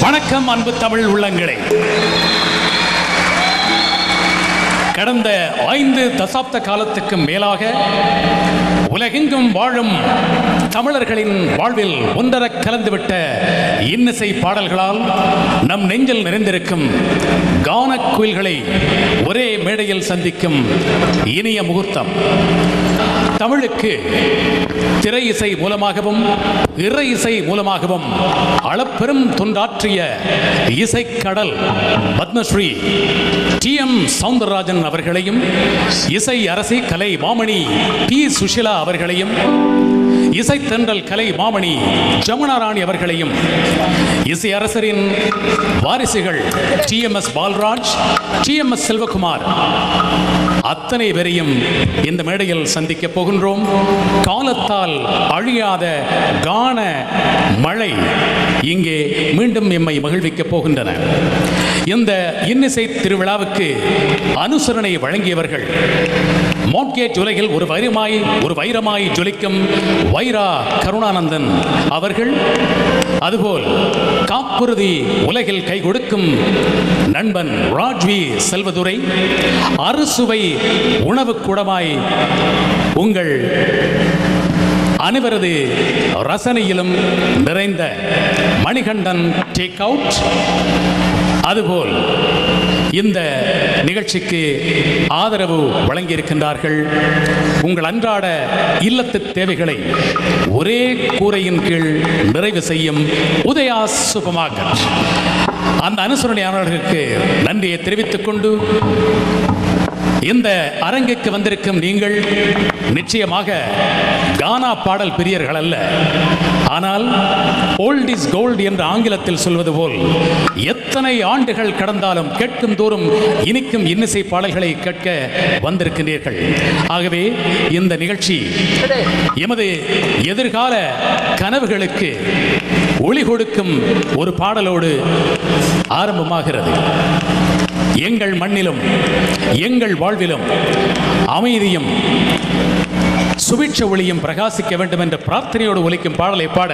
வணக்கம் அன்பு தமிழ் உள்ளங்களே. கடந்த 5 தசாப்த காலத்துக்கு மேலாக உலகெங்கும் வாழும் தமிழர்களின் வாழ்வில் ஒன்றர கலந்துவிட்ட இன்னிசை பாடல்களால் நம் நெஞ்சில் நிறைந்திருக்கும் கான குயில்களை ஒரே மேடையில் சந்திக்கும் இனிய முகூர்த்தம். தமிழுக்கு திரை இசை மூலமாகவும் இறை இசை மூலமாகவும் அளப்பெரும் தொண்டாற்றிய இசைக்கடல் பத்மஸ்ரீ TM சௌந்தரராஜன் அவர்களையும், இசை அரசி கலை மாமணி P சுஷிலா அவர்களையும், இசைத்தென்றல் கலை மாமணி ஜமுனா ராணி அவர்களையும், இசை அரசரின் வாரிசுகள் TMS பால்ராஜ், TMS செல்வகுமார் அத்தனை பேரையும் இந்த மேடையில் சந்திக்க போகின்றோம். காலத்தால் அழியாத கான மழை இங்கே மீண்டும் எம்மை மகிழ்விக்க போகின்றன. இந்த இன்னிசை திருவிழாவுக்கு அனுசரணை வழங்கியவர்கள் மோட்கேட் உலகில் ஒரு வைரமாய் ஜொலிக்கும் வைரா கருணானந்தன் அவர்கள், அதுபோல் காப்புறுதி உலகில் கை கொடுக்கும் நண்பன் ராஜ்வி செல்வதுரை, அறுசுவை உணவு கூடமாய் உங்கள் அனைவரது ரசனையிலும் நிறைந்த மணிகண்டன் டேக் அவுட், அதுபோல் இந்த நிகழ்ச்சிக்கு ஆதரவு வழங்கியிருக்கின்றார்கள். உங்கள் அன்றாட இல்லத்து தேவைகளை ஒரே கூரையின் கீழ் நிறைவு செய்யும் உதயா சூப்பர் மார்க்கெட். அந்த அனுசரணையாளர்களுக்கு நன்றியை தெரிவித்துக் கொண்டு, இந்த அரங்குக்கு வந்திருக்கும் நீங்கள் நிச்சயமாக கானா பாடல் பிரியர்கள் அல்ல. ஆனால் ஓல்ட் இஸ் கோல்ட் என்று ஆங்கிலத்தில் சொல்வது போல் எத்தனை ஆண்டுகள் கடந்தாலும் கேட்கும் தோறும் இனிக்கும் இன்னிசை பாடல்களை கேட்க வந்திருக்கின்றீர்கள். ஆகவே இந்த நிகழ்ச்சி எமது எதிர்கால கனவுகளுக்கு ஒளி கொடுக்கும் ஒரு பாடலோடு ஆரம்பமாகிறது. எங்கள் மண்ணிலும் எங்கள் வாழ்விலும் அமைதியும் சுபிட்ச ஒளியும் பிரகாசிக்க வேண்டும் என்ற பிரார்த்தனையோடு ஒலிக்கும் பாடலை பாட